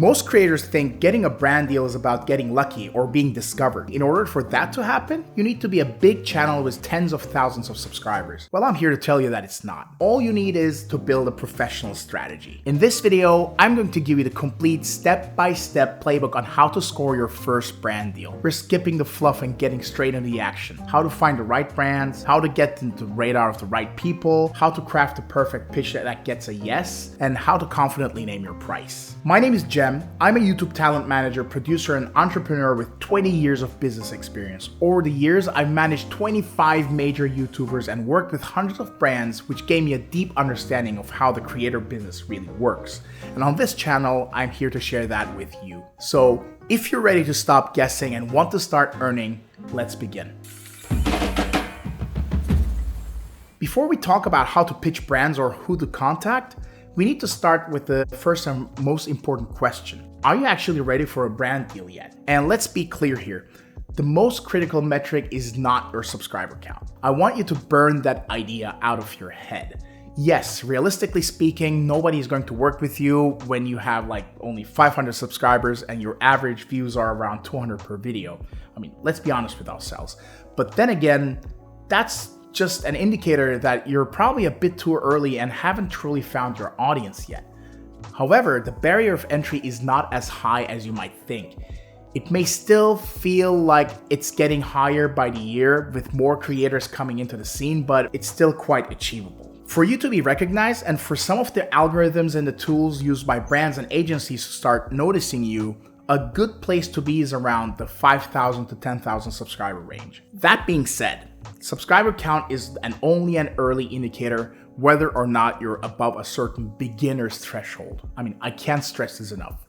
Most creators think getting a brand deal is about getting lucky or being discovered. In order for that to happen, you need to be a big channel with tens of thousands of subscribers. Well, I'm here to tell you that it's not. All you need is to build a professional strategy. In this video, I'm going to give you the complete step-by-step playbook on how to score your first brand deal. We're skipping the fluff and getting straight into the action. How to find the right brands, how to get into the radar of the right people, how to craft the perfect pitch that gets a yes, and how to confidently name your price. My name is Jem. I'm a YouTube talent manager, producer, and entrepreneur with 20 years of business experience. Over the years, I've managed 25 major YouTubers and worked with hundreds of brands, which gave me a deep understanding of how the creator business really works. And on this channel, I'm here to share that with you. So if you're ready to stop guessing and want to start earning, let's begin. Before we talk about how to pitch brands or who to contact, we need to start with the first and most important question. Are you actually ready for a brand deal yet? And let's be clear here. The most critical metric is not your subscriber count. I want you to burn that idea out of your head. Yes, realistically speaking, nobody is going to work with you when you have like only 500 subscribers and your average views are around 200 per video. I mean, let's be honest with ourselves. But then again, that's just an indicator that you're probably a bit too early and haven't truly found your audience yet. However, the barrier of entry is not as high as you might think. It may still feel like it's getting higher by the year with more creators coming into the scene, but it's still quite achievable. For you to be recognized and for some of the algorithms and the tools used by brands and agencies to start noticing you, a good place to be is around the 5,000 to 10,000 subscriber range. That being said, subscriber count is only an early indicator whether or not you're above a certain beginner's threshold. I mean, I can't stress this enough.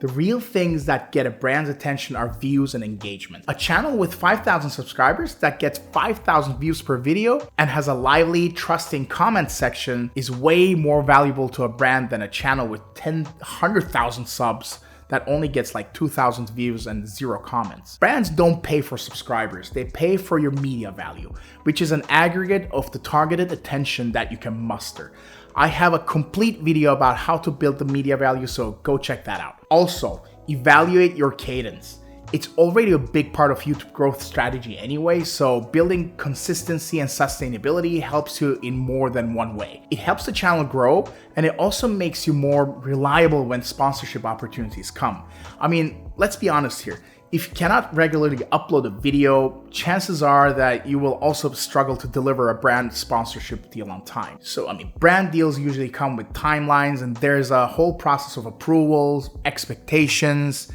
The real things that get a brand's attention are views and engagement. A channel with 5,000 subscribers that gets 5,000 views per video and has a lively, trusting comment section is way more valuable to a brand than a channel with 100,000 subs that only gets like 2,000 views and 0 comments. Brands don't pay for subscribers, they pay for your media value, which is an aggregate of the targeted attention that you can muster. I have a complete video about how to build the media value, so go check that out. Also, evaluate your cadence. It's already a big part of YouTube growth strategy anyway, so building consistency and sustainability helps you in more than one way. It helps the channel grow, and it also makes you more reliable when sponsorship opportunities come. I mean, let's be honest here. If you cannot regularly upload a video, chances are that you will also struggle to deliver a brand sponsorship deal on time. So, I mean, brand deals usually come with timelines, and there's a whole process of approvals, expectations,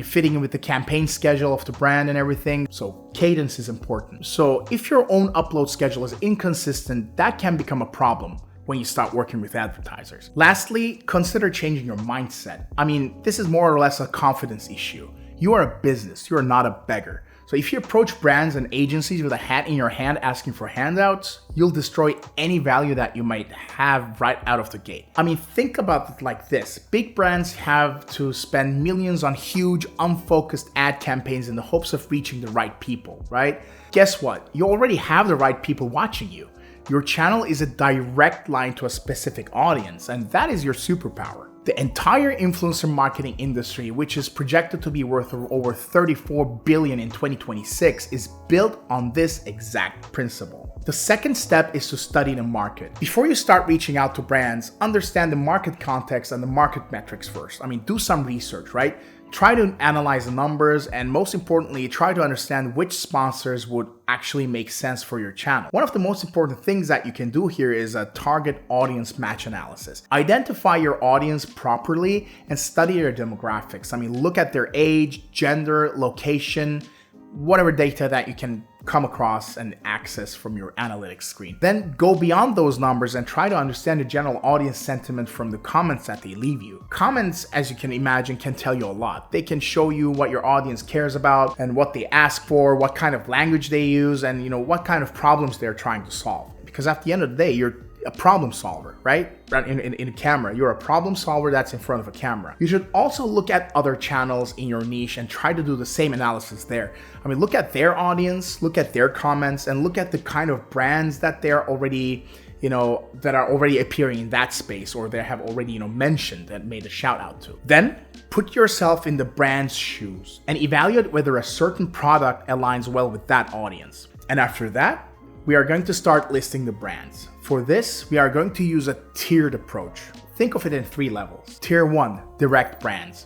fitting in with the campaign schedule of the brand and everything. So cadence is important. So if your own upload schedule is inconsistent, that can become a problem when you start working with advertisers. Lastly, consider changing your mindset. This is more or less a confidence issue. You are a business, you are not a beggar. So if you approach brands and agencies with a hat in your hand asking for handouts, you'll destroy any value that you might have right out of the gate. Think about it like this. Big brands have to spend millions on huge, unfocused ad campaigns in the hopes of reaching the right people, right? Guess what? You already have the right people watching you. Your channel is a direct line to a specific audience, and that is your superpower. The entire influencer marketing industry, which is projected to be worth over $34 billion in 2026, is built on this exact principle. The second step is to study the market. Before you start reaching out to brands, understand the market context and the market metrics first. Do some research, right? Try to analyze the numbers, and most importantly, try to understand which sponsors would actually make sense for your channel. One of the most important things that you can do here is a target audience match analysis. Identify your audience properly and study their demographics. Look at their age, gender, location, whatever data that you can come across and access from your analytics screen. Then go beyond those numbers and try to understand the general audience sentiment from the comments that they leave you. Comments, as you can imagine, can tell you a lot. They can show you what your audience cares about and what they ask for, what kind of language they use, and what kind of problems they're trying to solve. Because at the end of the day, you're a problem solver, right? In a camera, you're a problem solver that's in front of a camera. You should also look at other channels in your niche and try to do the same analysis there. Look at their audience, look at their comments, and look at the kind of brands that they're already that are already appearing in that space, or they have already, mentioned and made a shout out to. Then put yourself in the brand's shoes and evaluate whether a certain product aligns well with that audience. And after that, we are going to start listing the brands. For this, we are going to use a tiered approach. Think of it in 3 levels. Tier 1, direct brands.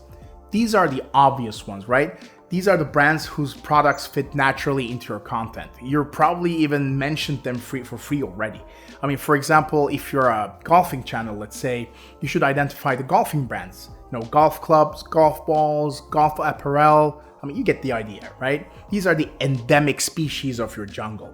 These are the obvious ones, right? These are the brands whose products fit naturally into your content. You're probably even mentioned them for free already. For example, if you're a golfing channel, let's say, you should identify the golfing brands. Golf clubs, golf balls, golf apparel. You get the idea, right? These are the endemic species of your jungle.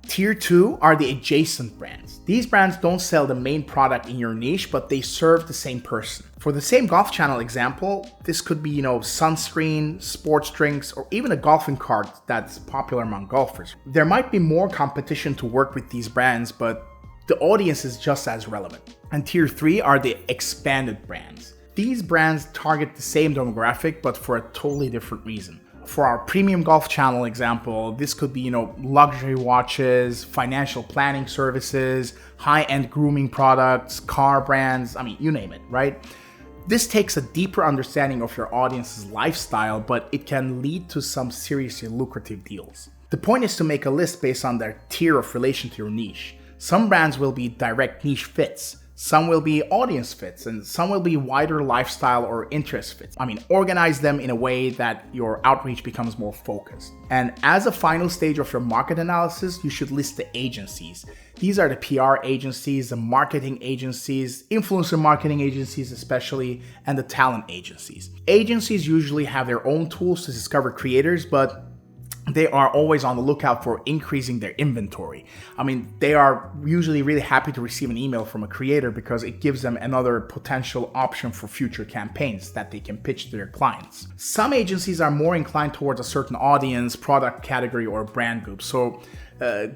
Tier 2 are the adjacent brands. These brands don't sell the main product in your niche, but they serve the same person. For the same golf channel example, this could be, sunscreen, sports drinks, or even a golfing cart that's popular among golfers. There might be more competition to work with these brands, but the audience is just as relevant. And Tier 3 are the expanded brands. These brands target the same demographic, but for a totally different reason. For our premium golf channel example, this could be, luxury watches, financial planning services, high-end grooming products, car brands, you name it, right? This takes a deeper understanding of your audience's lifestyle, but it can lead to some seriously lucrative deals. The point is to make a list based on their tier of relation to your niche. Some brands will be direct niche fits. Some will be audience fits, and some will be wider lifestyle or interest fits. Organize them in a way that your outreach becomes more focused. And as a final stage of your market analysis, you should list the agencies. These are the PR agencies, the marketing agencies, influencer marketing agencies especially, and the talent agencies. Agencies usually have their own tools to discover creators, but they are always on the lookout for increasing their inventory. They are usually really happy to receive an email from a creator because it gives them another potential option for future campaigns that they can pitch to their clients. Some agencies are more inclined towards a certain audience, product category, or brand group. So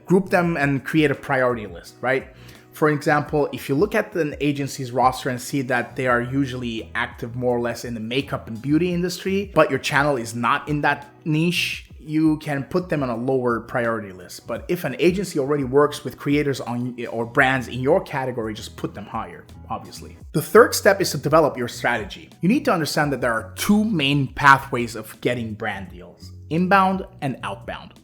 group them and create a priority list, right? For example, if you look at an agency's roster and see that they are usually active more or less in the makeup and beauty industry, but your channel is not in that niche, you can put them on a lower priority list. But if an agency already works with creators or brands in your category, just put them higher, obviously. The third step is to develop your strategy. You need to understand that there are 2 main pathways of getting brand deals: inbound and outbound.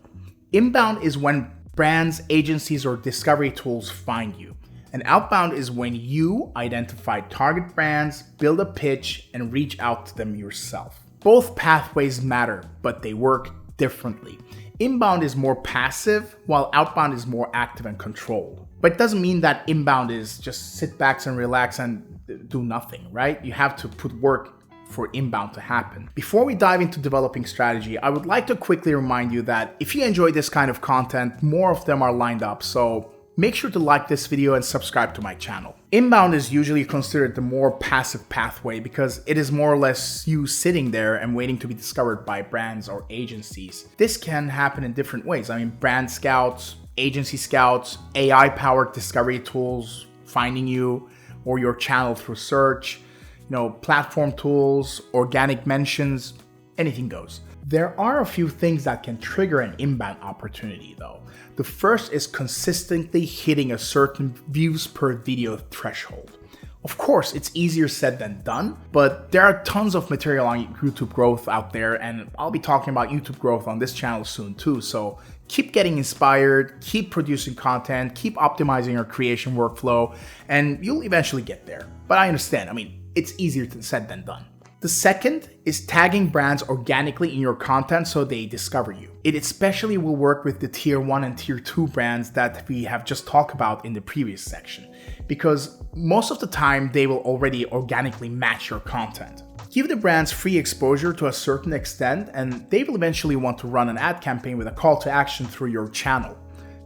Inbound is when brands, agencies, or discovery tools find you. And outbound is when you identify target brands, build a pitch, and reach out to them yourself. Both pathways matter, but they work differently. Inbound is more passive, while outbound is more active and controlled. But it doesn't mean that inbound is just sit back and relax and do nothing, right? You have to put work for inbound to happen. Before we dive into developing strategy, I would like to quickly remind you that if you enjoy this kind of content, more of them are lined up, so make sure to like this video and subscribe to my channel. Inbound is usually considered the more passive pathway because it is more or less you sitting there and waiting to be discovered by brands or agencies. This can happen in different ways. Brand scouts, agency scouts, AI-powered discovery tools finding you or your channel through search, platform tools, organic mentions, anything goes. There are a few things that can trigger an inbound opportunity though. The first is consistently hitting a certain views per video threshold. Of course, it's easier said than done, but there are tons of material on YouTube growth out there, and I'll be talking about YouTube growth on this channel soon too, so keep getting inspired, keep producing content, keep optimizing your creation workflow, and you'll eventually get there. But I understand, it's easier said than done. The second is tagging brands organically in your content so they discover you. It especially will work with the tier 1 and tier 2 brands that we have just talked about in the previous section, because most of the time they will already organically match your content. Give the brands free exposure to a certain extent, and they will eventually want to run an ad campaign with a call to action through your channel,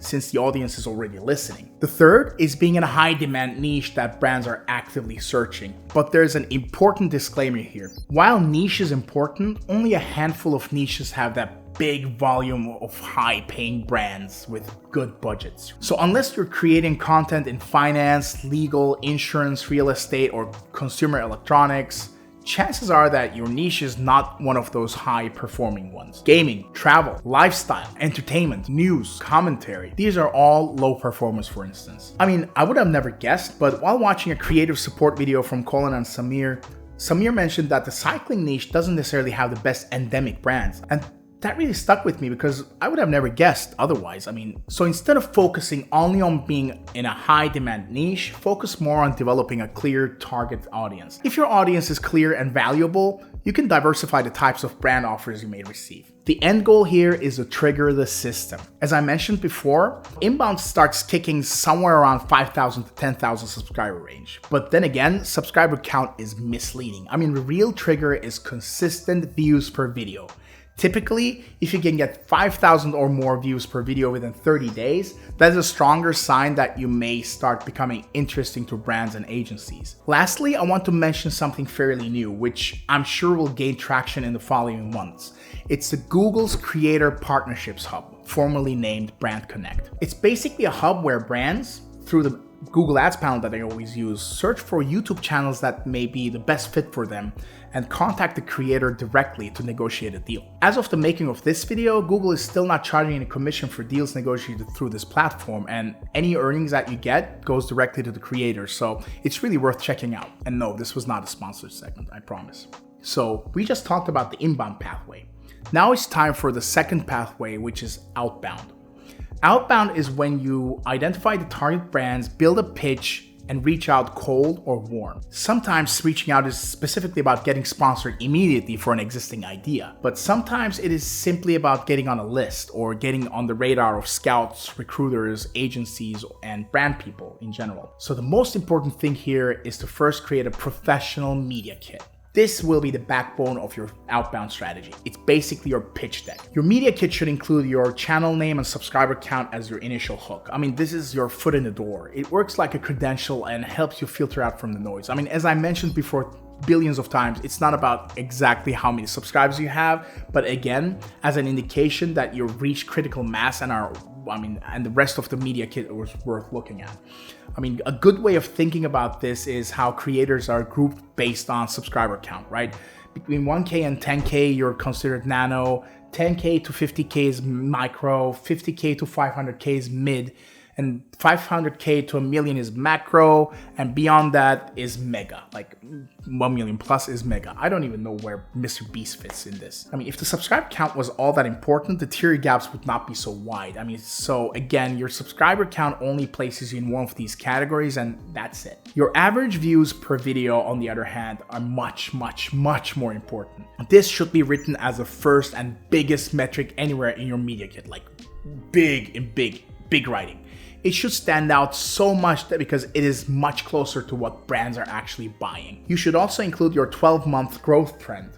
since the audience is already listening. The third is being in a high demand niche that brands are actively searching. But there's an important disclaimer here. While niche is important, only a handful of niches have that big volume of high paying brands with good budgets. So unless you're creating content in finance, legal, insurance, real estate, or consumer electronics, chances are that your niche is not one of those high-performing ones. Gaming, travel, lifestyle, entertainment, news, commentary, these are all low performers, for instance. I mean, I would have never guessed, but while watching a creative support video from Colin and Samir mentioned that the cycling niche doesn't necessarily have the best endemic brands, and that really stuck with me because I would have never guessed otherwise. I mean, so instead of focusing only on being in a high demand niche, focus more on developing a clear target audience. If your audience is clear and valuable, you can diversify the types of brand offers you may receive. The end goal here is to trigger the system. As I mentioned before, inbound starts kicking somewhere around 5,000 to 10,000 subscriber range. But then again, subscriber count is misleading. I mean, the real trigger is consistent views per video. Typically, if you can get 5,000 or more views per video within 30 days, that is a stronger sign that you may start becoming interesting to brands and agencies. Lastly, I want to mention something fairly new, which I'm sure will gain traction in the following months. It's the Google's Creator Partnerships Hub, formerly named Brand Connect. It's basically a hub where brands, through the Google Ads panel that I always use, search for YouTube channels that may be the best fit for them and contact the creator directly to negotiate a deal. As of the making of this video, Google is still not charging any commission for deals negotiated through this platform, and any earnings that you get goes directly to the creator, so it's really worth checking out. And no, this was not a sponsored segment, I promise. So we just talked about the inbound pathway. Now it's time for the second pathway, which is outbound. Outbound is when you identify the target brands, build a pitch, and reach out cold or warm. Sometimes reaching out is specifically about getting sponsored immediately for an existing idea, but sometimes it is simply about getting on a list or getting on the radar of scouts, recruiters, agencies, and brand people in general. So the most important thing here is to first create a professional media kit. This will be the backbone of your outbound strategy. It's basically your pitch deck. Your media kit should include your channel name and subscriber count as your initial hook. I mean, this is your foot in the door. It works like a credential and helps you filter out from the noise. I mean, as I mentioned before billions of times, it's not about exactly how many subscribers you have, but again, as an indication that you've reached critical mass and and the rest of the media kit was worth looking at. I mean, a good way of thinking about this is how creators are grouped based on subscriber count, right? Between 1K and 10K, you're considered nano, 10K to 50K is micro, 50K to 500K is mid, and 500K to a million is macro, and beyond that is mega. Like 1 million plus is mega. I don't even know where Mr. Beast fits in this. I mean, if the subscriber count was all that important, the tier gaps would not be so wide. I mean, so again, your subscriber count only places you in one of these categories, and that's it. Your average views per video, on the other hand, are much more important. This should be written as the first and biggest metric anywhere in your media kit, like big writing. It should stand out so much because it is much closer to what brands are actually buying. You should also include your 12-month growth trend.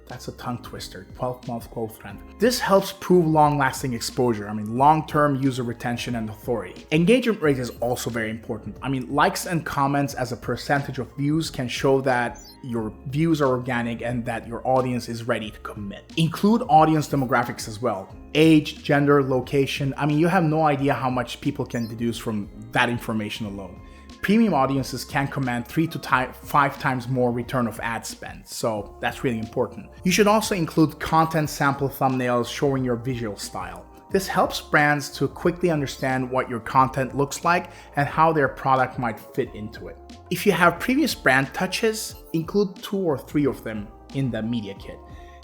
That's a tongue twister, 12-month growth trend. This helps prove long-lasting exposure. I mean, long-term user retention and authority. Engagement rate is also very important. I mean, likes and comments as a percentage of views can show that your views are organic and that your audience is ready to commit. Include audience demographics as well. Age, gender, location. I mean, you have no idea how much people can deduce from that information alone. Premium audiences can command 3 to 5 times more return of ad spend, so that's really important. You should also include content sample thumbnails showing your visual style. This helps brands to quickly understand what your content looks like and how their product might fit into it. If you have previous brand touches, include 2 or 3 of them in the media kit.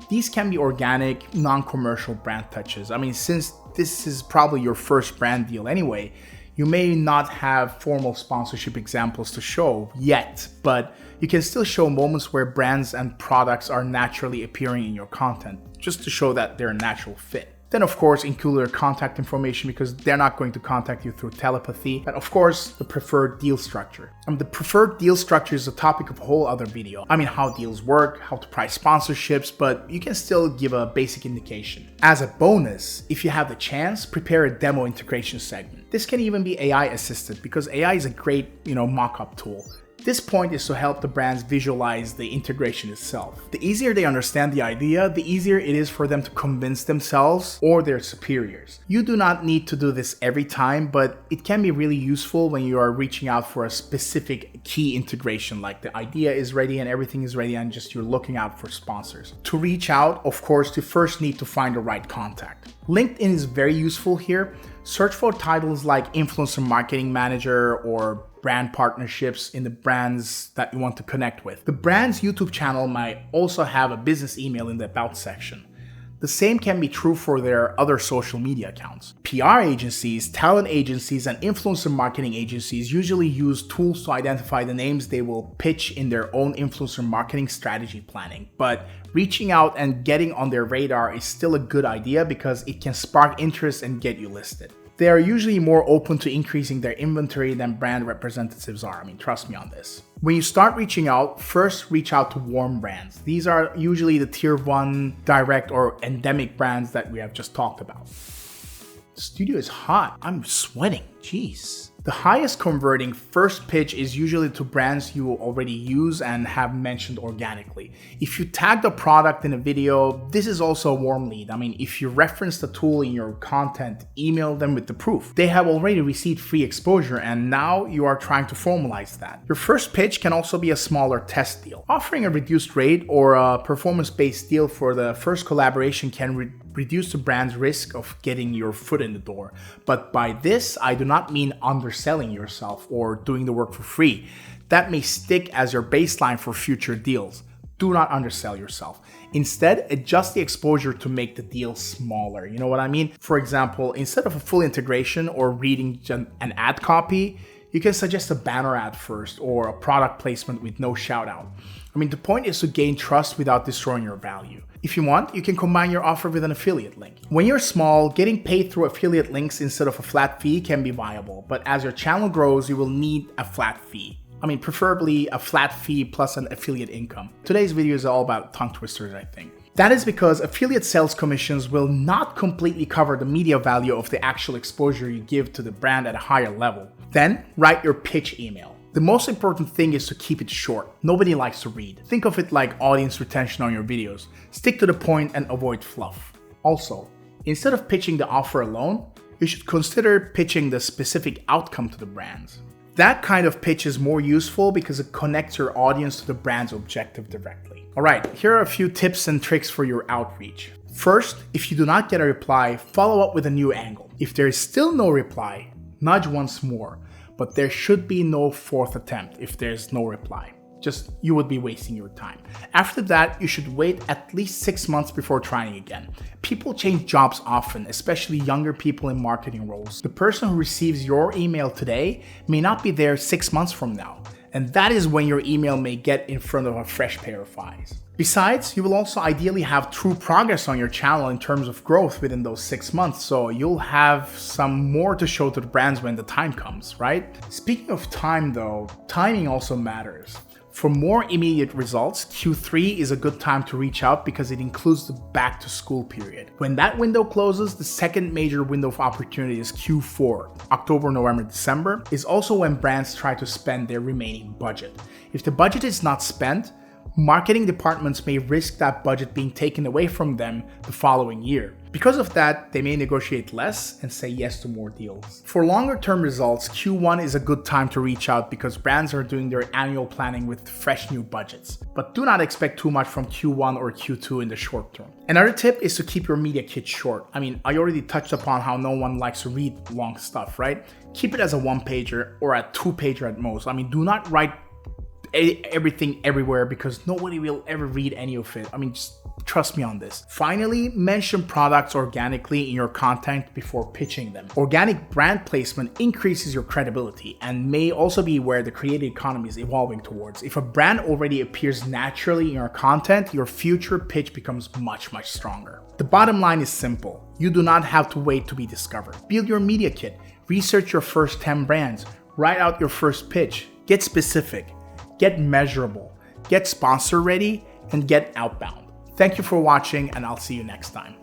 These can be organic, non-commercial brand touches. I mean, since this is probably your first brand deal anyway, you may not have formal sponsorship examples to show yet, but you can still show moments where brands and products are naturally appearing in your content, just to show that they're a natural fit. Then of course include their contact information because they're not going to contact you through telepathy. And of course the preferred deal structure. The preferred deal structure is a topic of a whole other video. I mean, how deals work, how to price sponsorships, but you can still give a basic indication. As a bonus, if you have the chance, prepare a demo integration segment. This can even be AI assisted because AI is a great, mock-up tool. This point is to help the brands visualize the integration itself. The easier they understand the idea, the easier it is for them to convince themselves or their superiors. You do not need to do this every time, but it can be really useful when you are reaching out for a specific key integration, like the idea is ready and everything is ready and just you're looking out for sponsors. To reach out, of course, you first need to find the right contact. LinkedIn is very useful here. Search for titles like influencer marketing manager or brand partnerships in the brands that you want to connect with. The brand's YouTube channel might also have a business email in the about section. The same can be true for their other social media accounts. PR agencies, talent agencies, and influencer marketing agencies usually use tools to identify the names they will pitch in their own influencer marketing strategy planning. But reaching out and getting on their radar is still a good idea because it can spark interest and get you listed. They are usually more open to increasing their inventory than brand representatives are. I mean, trust me on this. When you start reaching out, first reach out to warm brands. These are usually the tier 1, direct, or endemic brands that we have just talked about. The studio is hot. I'm sweating. Jeez. The highest converting first pitch is usually to brands you already use and have mentioned organically. If you tag the product in a video, this is also a warm lead. I mean, if you reference the tool in your content, email them with the proof. They have already received free exposure and now you are trying to formalize that. Your first pitch can also be a smaller test deal. Offering a reduced rate or a performance-based deal for the first collaboration can reduce the brand's risk of getting your foot in the door. But by this, I do not mean underselling yourself or doing the work for free. That may stick as your baseline for future deals. Do not undersell yourself. Instead, adjust the exposure to make the deal smaller. You know what I mean? For example, instead of a full integration or reading an ad copy, you can suggest a banner ad first or a product placement with no shout out. I mean, the point is to gain trust without destroying your value. If you want, you can combine your offer with an affiliate link. When you're small, getting paid through affiliate links instead of a flat fee can be viable, but as your channel grows, you will need a flat fee. I mean, preferably a flat fee plus an affiliate income. Today's video is all about tongue twisters, I think. That is because affiliate sales commissions will not completely cover the media value of the actual exposure you give to the brand at a higher level. Then, write your pitch email. The most important thing is to keep it short. Nobody likes to read. Think of it like audience retention on your videos. Stick to the point and avoid fluff. Also, instead of pitching the offer alone, you should consider pitching the specific outcome to the brands. That kind of pitch is more useful because it connects your audience to the brand's objective directly. Alright, here are a few tips and tricks for your outreach. First, if you do not get a reply, follow up with a new angle. If there is still no reply, nudge once more. But there should be no fourth attempt if there's no reply. Just, you would be wasting your time. After that, you should wait at least 6 months before trying again. People change jobs often, especially younger people in marketing roles. The person who receives your email today may not be there 6 months from now. And that is when your email may get in front of a fresh pair of eyes. Besides, you will also ideally have true progress on your channel in terms of growth within those 6 months, so you'll have some more to show to the brands when the time comes, right? Speaking of time though, timing also matters. For more immediate results, Q3 is a good time to reach out because it includes the back to school period. When that window closes, the second major window of opportunity is Q4. October, November, December is also when brands try to spend their remaining budget. If the budget is not spent, marketing departments may risk that budget being taken away from them the following year. Because of that, they may negotiate less and say yes to more deals. For longer term results, Q1 is a good time to reach out because brands are doing their annual planning with fresh new budgets. But do not expect too much from Q1 or Q2 in the short term. Another tip is to keep your media kit short. I mean, I already touched upon how no one likes to read long stuff, right? Keep it as a 1-pager or a 2-pager at most. I mean, do not write everything everywhere because nobody will ever read any of it. I mean, just trust me on this. Finally, mention products organically in your content before pitching them. Organic brand placement increases your credibility and may also be where the creative economy is evolving towards. If a brand already appears naturally in your content, your future pitch becomes much stronger. The bottom line is simple. You do not have to wait to be discovered. Build your media kit, research your first 10 brands, write out your first pitch, get specific, get measurable, get sponsor ready, and get outbound. Thank you for watching, and I'll see you next time.